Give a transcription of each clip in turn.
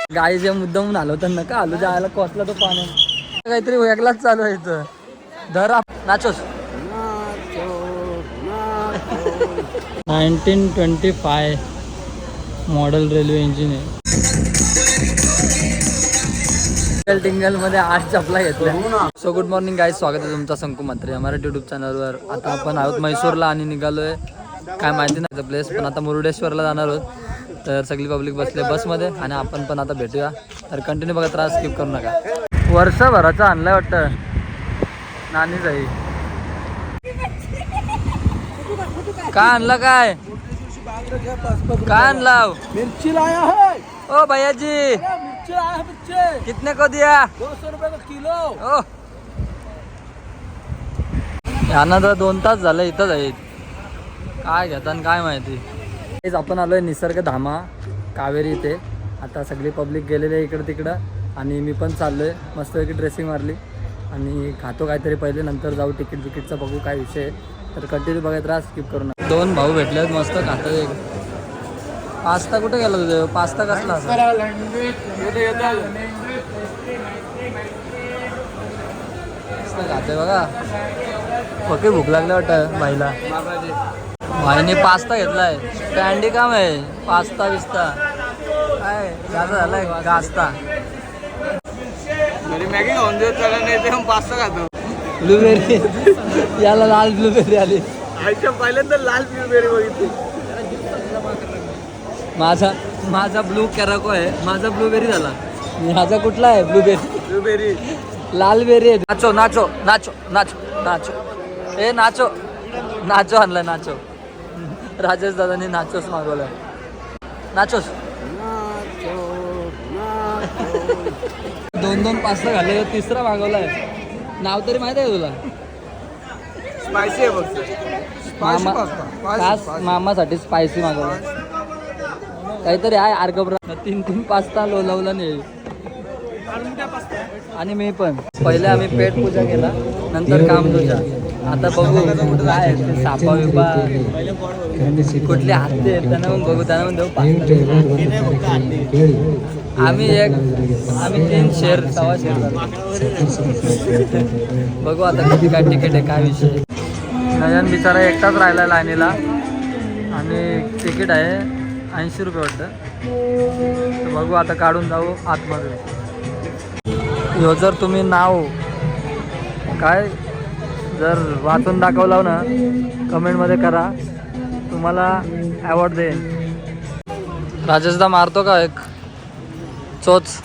गाई जे मुद्दाम आलो तर नका आलो जायला कोसला तो पाणी काहीतरी वेगळाच चालू आहे इथं. धर नाचोस 1925 मॉडेल रेल्वे इंजिन आहे. टिंगल मध्ये 8 चपला घेतल्या. सो गुड मॉर्निंग गाईज, स्वागत आहे तुमचा संकू म्हात्रे मराठी युट्यूब चॅनलवर. आता आपण आहोत म्हैसूरला आणि निघालोय काय माहिती नाही प्लेस, पण आता मुरुडेश्वरला जाणार आहोत. तर सगळी पब्लिक बसले बसमध्ये आणि आपण पण आता भेटूया. तर कंटिन्यू बघत राहा, स्किप करू नका. वर्षभराचा आणलाय वाटतं नानी जाई. काय आणलं काय आणला? मिर्ची लाया है ओ भैया जी, मिर्ची लाया है बच्चे, कितने को दिया? 200 रुपए का किलो. ओ यांना तर 2 तास झालं इथंच आहेत. काय घेतात काय माहिती. हेच आपण आलोय निसर्ग धामा कावेरी इथे. आता सगळी पब्लिक गेलेली आहे इकडं तिकडं आणि मी पण चाललोय. मस्तपैकी ड्रेसिंग मारली आणि खातो काहीतरी पहिले, नंतर जाऊ तिकीटचा बघू काय विषय आहे. तर कंटिन्यू बघत राहा, स्किप करू नका. 2 भाऊ भेटले आहेत मस्त खातो. पास्ता कुठे गेला तुझं? पास्ता कसला असा खाते बघा. पक्की भूक लागली वाटतं भाईला. भाईने पास्ता घेतलाय. स्टँडी काम आहे पास्ता बिस्ता काय जास्त झालाय गास्ता. मॅगी खाऊन देत त्याला, नाही ते पास्ता खातो. ब्लूबेरी याला लाल ब्लूबेरी आली. आईच्या पहिल्यांदा लाल ब्लूबेरी बघितली. माझा ब्लू कॅराको आहे. माझा ब्लूबेरी झाला. माझा कुठला आहे? ब्लूबेरी लाल बेरी आहे. Nacho nacho nacho nacho nacho ए नाचो नाचो आणलाय नाचो. राजेश दादांनी नाचोस मागवलाय. नाचोस 2 पास्ता घाले. तिसरा मागवलाय. नाव तरी माहित आहे तुला? स्पायसी आहे फक्त. मामासाठी स्पायसी मागवलं काहीतरी आहे. आर्गब्रा 3 पास्ता लोलावला नाही. आणि मी पण पहिले आम्ही पेट पूजा केला, नंतर काम तुझा. आता बघू काय ते सापा विपा कुठले हत्ती आहेत त्यांना पण बघू. त्यांना पण देऊ पास्ता. आम्ही 3 शेअर 1.25 शेअर बघू आता किती काय तिकीट आहे काय विषय. नयन बिचारा एकटाच राहिला लाईनीला आणि तिकीट आहे 80 रुपये वाटतं. तर बघू आता काढून जाऊ आतमध्ये. ह्यो जर तुम्ही नाव काय जर वाचून दाखवलं ना कमेंटमध्ये करा, तुम्हाला अवॉर्ड देईन. राजेशदा मारतो का एक चोच.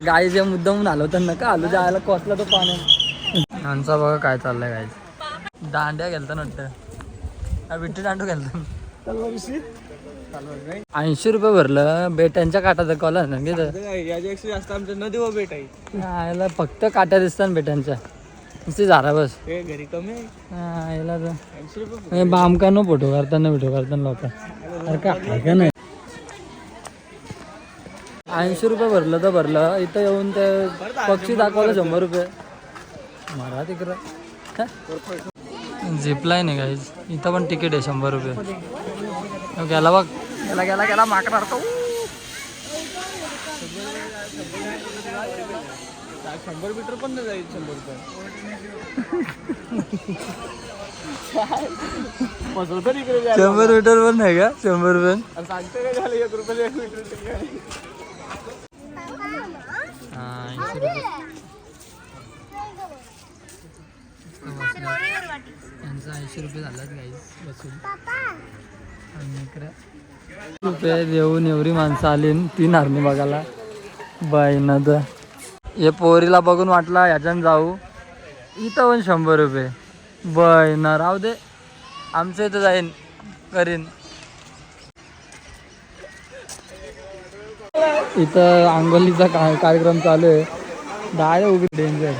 गाई जे मुद्दाम आलो तर नका आलो जायला कोसला तो पाणी. यांचा बघा काय चाललंय. गाई दांड्या गेलता नव्हतं विट्टी दांडू गेलता. 80 रुपये भरलं. बेटांच्या काटाचा कॉल ना याच्यापेक्षा जास्त आमच्या नदी व बेट आहे. याला फक्त काट्या दिसतात बेटांच्या. नुसती झारा बस. घरी कमी आहे. याला तर बामकानो फोटो काढताना लोक का नाही. 80 रुपये भरलं तर भरलं. इथं येऊन ते पक्षी दाखवलं 100 रुपये. मारा तिकडं झिपलाईन आहे गाईज. इथं पण तिकीट आहे 100 रुपये. गेला बघ गेला माकड मारतो. 100 मीटर पण नाही जाईल 100 रुपये. 100 मीटर पण नाही का 100 रुपये सांगते काय झालं 1 रुपये 1 मीटर. यांचा 80 रुपये झालाच गाईस बसून. रुपये देऊन एवढी माणसं आली 3 हरणी बघायला. बाईना तर हे पोरीला बघून वाटला ह्याच्यानं जाऊ. इथं पण 100 रुपये. बाईना राहू दे आमचं इथं जाईन करीन. इथं अंगोलीचा कार्यक्रम चालू आहे. डायरेक्ट उभी डेंजर.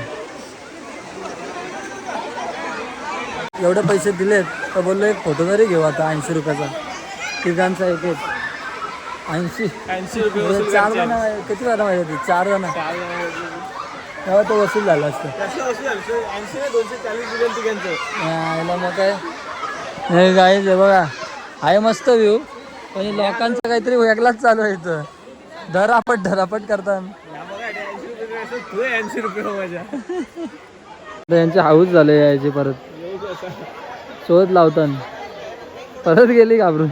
एवढे पैसे दिलेत तर बोललो एक फोटो तरी घेऊ आता 80 रुपयाचा. तिघांचा एक 80 रुपये. 4 जण किती वेळा माहिती? 4 जण तेव्हा तो वसूल झाला असतं. 240 याला मग काय हे गाईज बघा आहे मस्त व्ह्यू. पण लोकांचं काहीतरी वेगळाच चालू आहे इथं. धरापट करतात. यांची हाऊस झाले यायची परत शोध लावतात परत गेली घाबरून.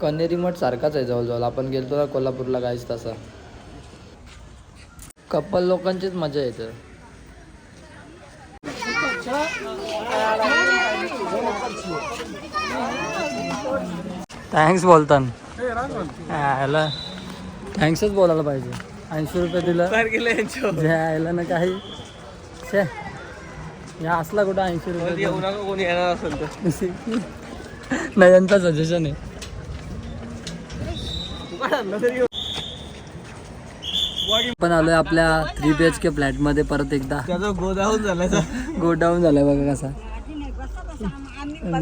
कन्हेरी मठ सारखाच आहे जवळजवळ. आपण गेलतो ना कोल्हापूरला काहीच तसा. कपल लोकांचीच मजा येते. थँक्स बोलतात. थँक्सच बोलायला पाहिजे. 80 रुपये दिलं द्यायला ना काही. या असला कुठं 80 रुपये नाही. यांचा सजेशन आहे. पण आलोय आपल्या 3 BHK फ्लॅट मध्ये परत एकदा. गोडाऊन झालाय बघा कसा.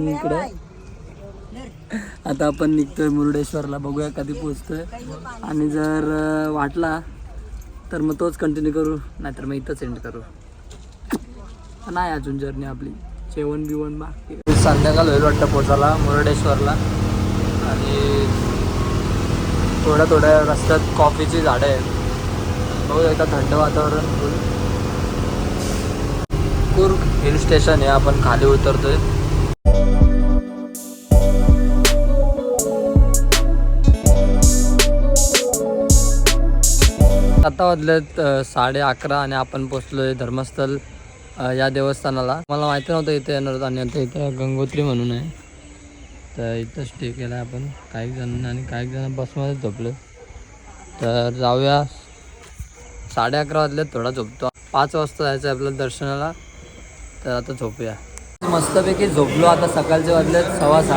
इकडे आता आपण निघतोय मुरुडेश्वरला. बघूया कधी पोहोचतोय. आणि जर वाटला तर मग तोच कंटिन्यू करू, नाहीतर मग इथंच एंड करू. नाही अजून जर्नी आपली. जेवण बिवण बाकी. संध्याकाळ होईल वाटतं पोचायला मुरुडेश्वरला. आणि थोड्या रस्त्यात कॉफीची झाडं आहेत. बघू एकदा थंड वातावरण. कुर्ग हिल स्टेशन आहे. आपण खाली उतरतोय. आता वाजलेत 11:30 आणि आपण पोचलोय धर्मस्थळ या देवस्थानाला. मला माहिती नव्हतं इथे येणार होतं. आणि आता इथं गंगोत्री म्हणून आहे, तर इथं स्टे केला आहे आपण काही जण. आणि काही जण बसमध्ये झोपले. तर जाऊया. 11:30 वाजलेत. थोडा झोपतो. 5 वाजता जायचं आहे आपल्याला दर्शनाला. तर आता झोपूया. मस्तपैकी झोपलो. आता सकाळचे वाजलेत 6:15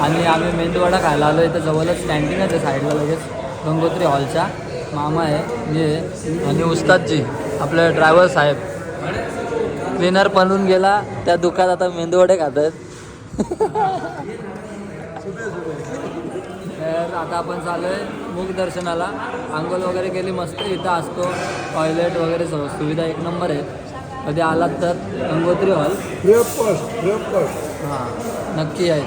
आणि आम्ही मेंदूवडा खायला आलो. इथं जवळच कॅन्टीनच आहे साईडला लगेच गंगोत्री हॉलच्या. मामा आहे, मी आहे आणि उस्तादजी आपले ड्रायव्हर साहेब. क्लीनर बनून गेला त्या दुकानात. आता मेंदूवडे खात आहेत. तर आता आपण चालू आहे मुख दर्शनाला. आंघोळ वगैरे केली मस्त. इथं असतो टॉयलेट वगैरे सुविधा एक नंबर आहे. कधी आलात तर गंगोत्री हॉल हां नक्की आहे.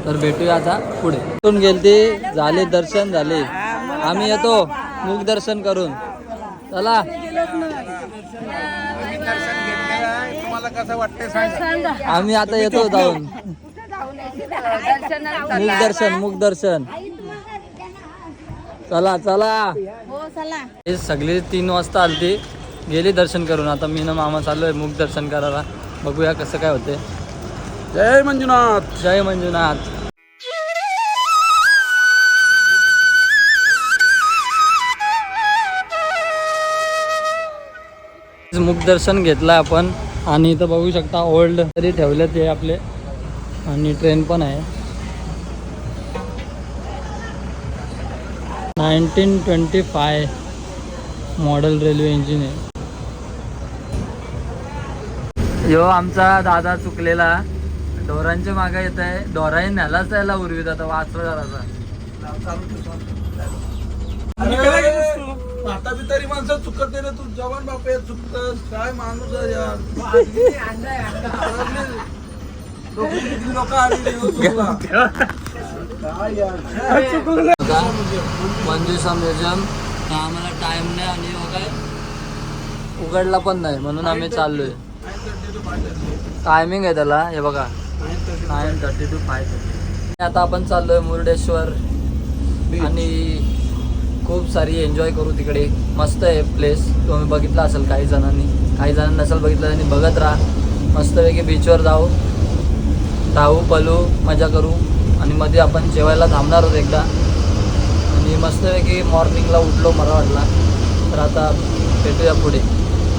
तर भेटूया आता पुढे. इथून गेलते झाले दर्शन झाले. आम्ही येतो मुख दर्शन करून. चला. आम्ही आता येतो जाऊन. मुख दर्शन चला. हे सगळी 3 वाजता आलती. गेली दर्शन करून. आता मी ना मामा चाललोय मुख दर्शन करायला. बघूया कसं काय होते. जय मंजुनाथ. जय मंजुनाथ. मुख दर्शन घेतलं आपण. आणि इथं बघू शकता ओल्ड तरी ठेवले ते आपले. आणि ट्रेन पण आहे. 1925 मॉडेल रेल्वे इंजिन आहे. यो आमचा दादा चुकलेला ढोरांच्या मागे येत आहे. ढोराही न्यालाच त्याला उर्वीत. आता वाचलं जरासा. आता बी तरी माणसं चुकत नाही. तू जवान बाप आहे चुकत काय माणूस आहे यार. मंजुषा म्युझियम. आम्हाला टाइम नाही आणि काय उघडला पण नाही म्हणून आम्ही चाललोय. टायमिंग आहे त्याला हे बघा 9:30 to 5:30. आता आपण चाललोय मुरुडेश्वर. आणि खूप सारी एन्जॉय करू तिकडे. मस्त आहे प्लेस. तुम्ही बघितलं असेल काही जणांनी. काही जणांनी नसेल बघितलं त्यांनी बघत राहा. मस्तपैकी बीचवर जाऊ पलू मजा करू. आणि मध्ये आपण जेवायला थांबणार आहोत एकदा. आणि मस्तपैकी मॉर्निंगला उठलो मला वाटला. तर आता भेटूया पुढे.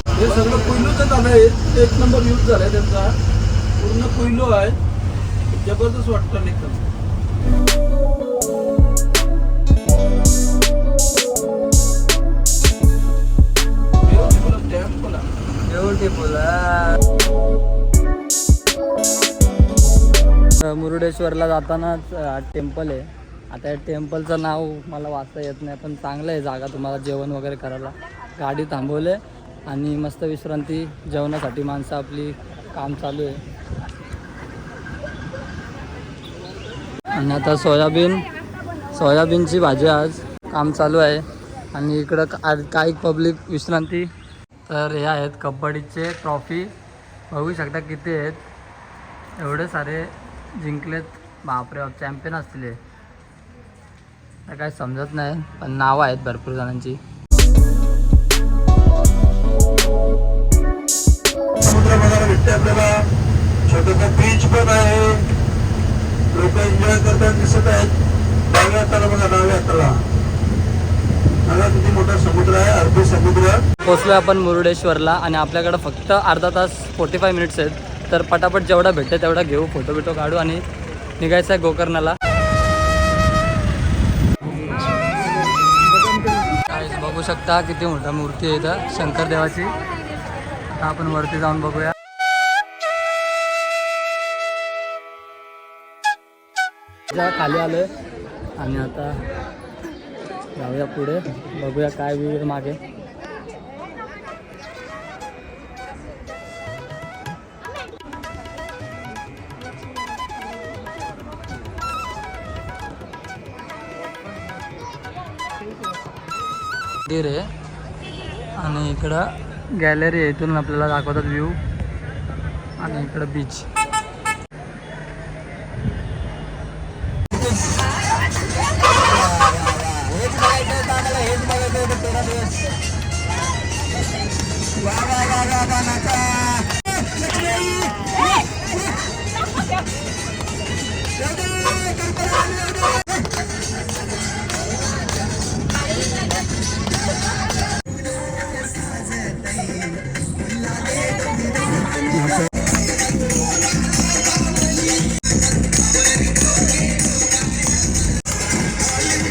हे सगळं कोयलूच झालं आहे. एक नंबर यूज झालाय त्यांचा. पूर्ण कोयलू आहे. जबरदस्त वाटतं एकदम. मुरुडेश्वरला जातानाच टेम्पल आहे. आता या टेम्पलचं नाव मला वाचता येत नाही, पण चांगलं आहे जागा तुम्हाला जेवण वगैरे करायला. गाडी थांबवले आणि मस्त विश्रांती जेवणासाठी माणसं आपली काम चालू आहे. आणि आता सोयाबीन सोयाबीनची भाजी आज काम चालू आहे. आणि इकडं काही पब्लिक विश्रांती. तर हे आहेत कबड्डीचे ट्रॉफी, बघू शकता किती आहेत. एवढे सारे जिंकलेत. बापरे बाप, चॅम्पियन असतील हे. काय समजत नाही, पण नावं आहेत भरपूर जणांची. समुद्र बघायला भेटते आपल्याला. छोटंसं बीच पण आहे. लोक एन्जॉय करताना दिसत आहेत. डाव्या हाताला बघा, डाव्या हाताला बघा किती मोठा समुद्र आहे, अरबी समुद्र. पोचलोय आपण मुरुडेश्वरला आणि आपल्याकडं फक्त अर्धा तास 45 मिनिट्स आहेत. तर पटापट जेवढा भेटते तेवढा घेऊ, फोटो बिटो काढू आणि निघायचं आहे गोकर्णाला. काय बघू शकता किती मोठा मूर्ती आहे इथं शंकर देवाची. आता आपण वरती जाऊन बघूया. खाली आलोय आणि आता जाऊया पुढे, बघूया काय विहीर मागे. मंदिर आहे आणि इकडं गॅलरी आहे, इथून आपल्याला दाखवतात व्ह्यू. आणि इकडं बीच.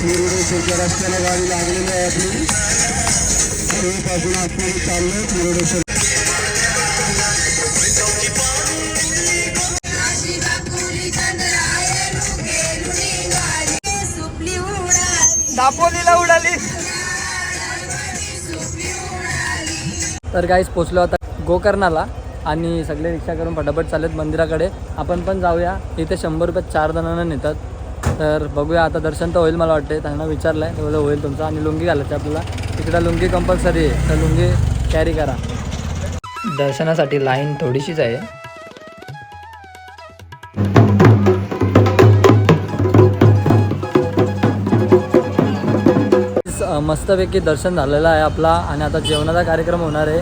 मुरुडेश्वरच्या रस्त्याला गाडी लागलेली आहे आपली. पासून आतमध्ये चाललोय मुरुडेश्वर. दापोलीला उडाली. तर गाईस पोचलो आता गोकर्णाला आणि सगळे रिक्षा करून फटाफट चाललेत मंदिराकडे. आपण पण जाऊया. इथे 100 रुपयात 4 जणांना नेतात. तर बघूया आता. दर्शन तर होईल मला वाटते, त्यांना विचारलं आहे तेवढं होईल तुमचं. आणि लुंगी घालायची आपल्याला. तिकडं लुंगी कंपल्सरी आहे, तर लुंगी कॅरी करा. दर्शनासाठी लाईन थोडीशीच आहे. मस्तपैकी दर्शन झालेलं आहे आपला आणि आता जेवणाचा कार्यक्रम होणार आहे.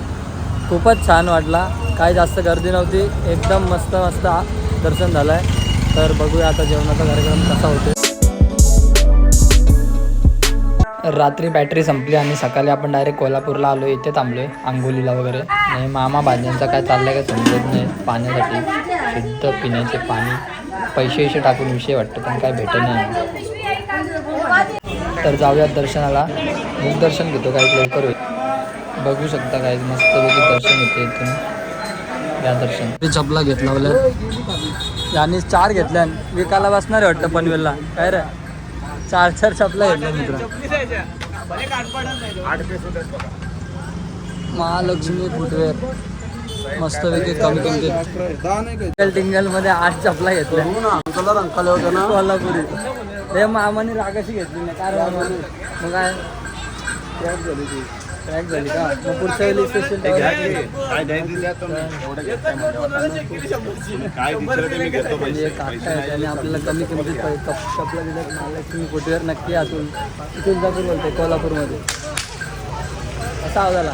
खूपच छान वाटला, काय जास्त गर्दी नव्हती, एकदम मस्त दर्शन झालं आहे. तर बघूया आता जेवणाचा कार्यक्रम कसा होतो. रात्री बॅटरी संपली आणि सकाळी आपण डायरेक्ट कोल्हापूरला आलो. इथे थांबलो आहे आंघोलीला वगैरे. आणि मामा भाज्यांचा काय चाललं काय समजत नाही. पाण्यासाठी शुद्ध पिण्याचे पाणी पैसे टाकून विषय वाटतं, पण काय भेटत नाही. तर जाऊयात दर्शनाला. मुख दर्शन घेतो, काही लवकर होईल. बघू शकता काय मस्तपैकी दर्शन होते इथून. या दर्शन मी चपला घेतला याने 4 घेतल्या. विकायला बसणार आहे वाटतं पनवेलला. काय रे 4 चपला घेतल्या मित्र. महालक्ष्मी फुटवेअर मस्तपैकी कमी किमतीत. टिंगल मध्ये 8 चपला घेतल्या कोल्हापुरी. हे मामाने रागाशी घेतली ना, कारण मग काय ट्रॅक झाली का. मग पुढच्या वेळी स्पेशल आणि आपल्याला कमी किमतीत चपला दिल्यात. महालक्ष्मी फुटवेअर नक्की असून तुळजापूर बोलते कोल्हापूरमध्ये. असा आवाज आला.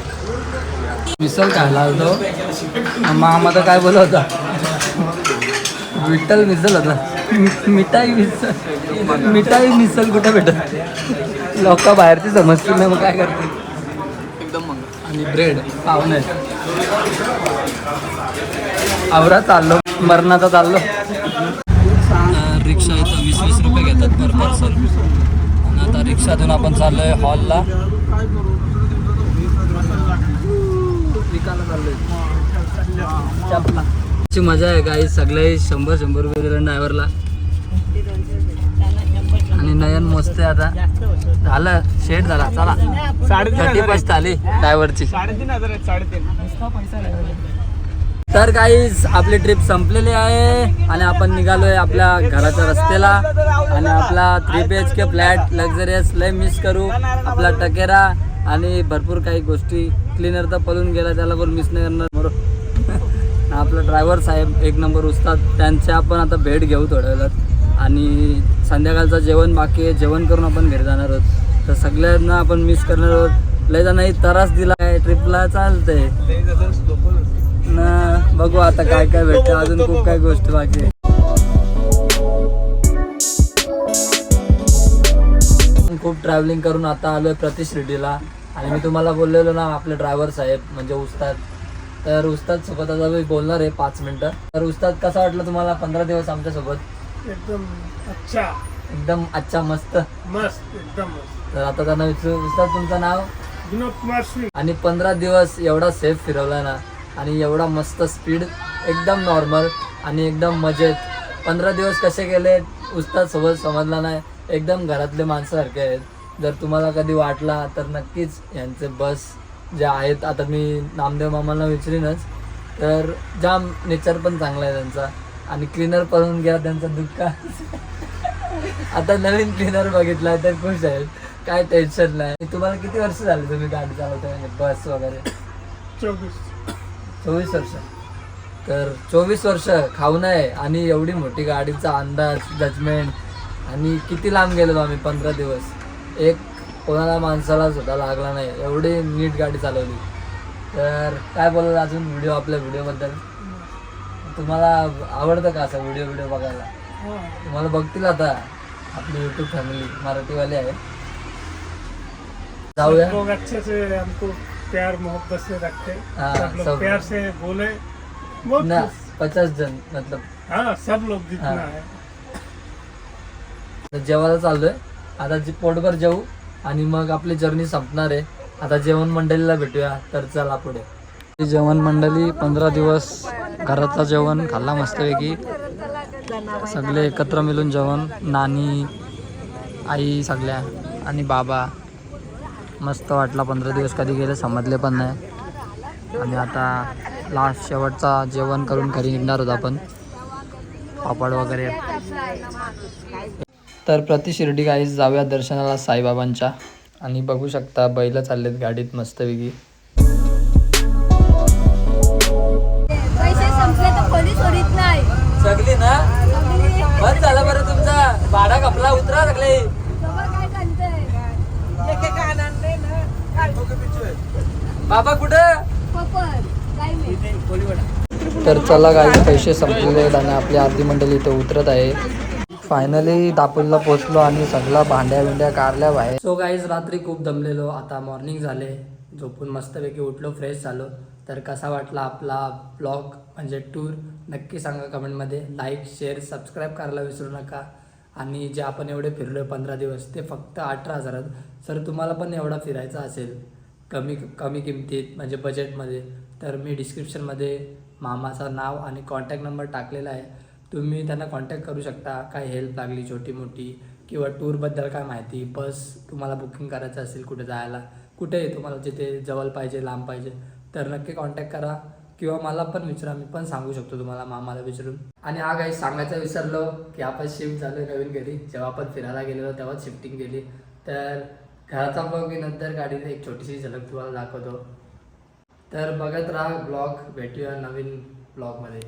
मिसल खायला होतो मामा तर काय बोलत होता. विठ्ठल मिसल होता. मिठाई मिसल कुठे भेटत. लोक बाहेरची समजतील नाही, मग काय करते. एकदम आणि ब्रेड पाहुणे आवरा चाललो. मरणाचा चाललो. रिक्षा इथं 20-20 रुपये घेतात पर पर्सन. आणि आता रिक्षातून आपण चाललोय हॉलला. ची मजा आहे काही. सगळे 100 रुपये दिले ड्रायव्हरला. आणि नयन मस्त आहे. आता झालं शेट झाला. चला 30 आली ड्रायव्हरची. 3,500 3,500 तर गाईज आपली ट्रिप संपलेली आहे आणि आपण निघालोय आपल्या घराच्या रस्त्याला आणि आपला 3 BHK फ्लॅट लक्झरियस लय मिस करू आपला टकेरा आणि भरपूर काही गोष्टी. क्लीनर तर पळून गेला, त्याला पण मिस नाही करणार बरोबर. आपला ड्रायव्हर साहेब एक नंबर उस्ताद, त्यांची आपण आता भेट घेऊ थोड्या वेळात आणि संध्याकाळचं जेवण बाकी आहे, जेवण करून आपण घरी जाणार आहोत. तर सगळ्यांना आपण मिस करणार आहोत. लय जणांनी त्रास दिला आहे ट्रिपला, चालतंय ना. बघू आता काय काय भेटतं, अजून खूप काही गोष्टी बाकी आहे. खूप ट्रॅव्हलिंग करून आता आलोय प्रतिशिर्डीला आणि मी तुम्हाला बोललेलो ना आपले ड्रायव्हर साहेब म्हणजे उस्ताद. तर उस्ताद सोबत आता मी बोलणार आहे 5 मिनिटं. तर उस्ताद कसा वाटलं तुम्हाला 15 दिवस आमच्या सोबत? एकदम अच्छा मस्त एकदम मस्त. तर आता त्यांना विचारू, उस्ताद तुमचं नाव? विनोद कुमार सिंग. आणि 15 दिवस एवढा सेफ फिरवला ना आणि एवढा मस्त स्पीड, एकदम नॉर्मल आणि एकदम मजेत. 15 दिवस कसे गेले उस्ताद सोबत समजला नाही, एकदम घरातले माणसासारखे आहेत. जर तुम्हाला कधी वाटला तर नक्कीच यांचे बस जे आहेत, आता मी नामदेव मामांना विचारीनच, तर जाम नेचर पण चांगला आहे त्यांचा आणि क्लीनर पळून गेला त्यांचा दुःख. आता नवीन क्लीनर बघितला तर खुश आहेत, काय टेन्शन नाही. तुम्हाला किती वर्ष झाले तुम्ही गाडी चालवताय बस वगैरे? 24 वर्ष. तर 24 वर्ष खाऊ नये आणि एवढी मोठी गाडीचा अंदाज, जजमेंट आणि किती लांब गेलो आम्ही 15 दिवस. एक कोणाला माणसाला सुद्धा लागला नाही, एवढी नीट गाडी चालवली. तर काय बोलाल अजून व्हिडिओ, आपल्या व्हिडिओबद्दल तुम्हाला आवडतं का असं व्हिडिओ बघायला? तुम्हाला बघतील आता आपली यूट्यूब फॅमिली मराठीवाले आहे. जाऊया. लोग अच्छे से हमको प्यार मोहब्बत से रखते, हाँ, सब लोग सब। प्यार से बोले, बहुत ना खुश। 50 जण मतलब. हाँ, सब लोग जितना हाँ। है. तर जेवायला चाललोय आता, पोटभर जेवू आणि मग आपली जर्नी संपणार आहे. आता जेवण मंडळीला भेटूया, तर चला पुढे. जेवण मंडळी 15 दिवस घरातलं जेवण खाल्ला मस्तपैकी, सगळे एकत्र मिळून जेवण, नानी, आई सगळ्या आणि बाबा. मस्त वाटला. 15 दिवस कधी गेले समजले पण नाही. आणि आता लास्ट शेवटचा जेवण करून घरी निघणार होतो आपण, पापड वगैरे. तर प्रतिशिर्डी गाईस जाऊया दर्शनाला साईबाबांच्या आणि बघू शकता बैल चाललेत गाडीत मस्तपैकी. पैसे संपले तर खोली सोडित नाही. सगळी ना बंद झाला बरं तुमचा भाडा कपला उतरा सगळे. काय सांगतंय बाबा कुठं? पपर काय मी तर चला गाईस, पैसे संपलेले आहेत आणि आपली अर्धी मंडळी इथे उतरत आहे. फायनली दापोलीला पोहोचलो आणि सगळा भांड्या कारल्या बाहेर. सो गाईज रात्री खूप दमलेलो, आता मॉर्निंग झाले, झोपून मस्तपैकी उठलो, फ्रेश झालो. तर कसा वाटला आपला ब्लॉग म्हणजे टूर नक्की सांगा कमेंटमध्ये. लाईक, शेअर, सबस्क्राईब करायला विसरू नका. आणि जे आपण एवढे फिरलो 15 दिवस ते फक्त 18,000. जर तुम्हाला पण एवढा फिरायचा असेल कमी किमतीत म्हणजे बजेटमध्ये, तर मी डिस्क्रिप्शनमध्ये मामाचं नाव आणि कॉन्टॅक्ट नंबर टाकलेला आहे. तुम्ही त्यांना कॉन्टॅक्ट करू शकता. काय हेल्प लागली छोटी मोठी किंवा टूरबद्दल काय माहिती, बस तुम्हाला बुकिंग करायचं असेल कुठे जायला, कुठे तुम्हाला जिथे जवळ पाहिजे लांब पाहिजे, तर नक्की कॉन्टॅक्ट करा किंवा मला पण विचारा, मी पण सांगू शकतो तुम्हाला मामाला विचारून. आणि हा काही सांगायचं विसरलो की आपण शिफ्ट झालो नवीन घरी. जेव्हा आपण फिरायला गेलेलो तेव्हाच शिफ्टिंग केली. तर घराचा ब्लॉग मी नंतर गाडीत एक छोटीशी झलक तुम्हाला दाखवतो. तर बघत राहा ब्लॉग. भेटूया नवीन ब्लॉगमध्ये.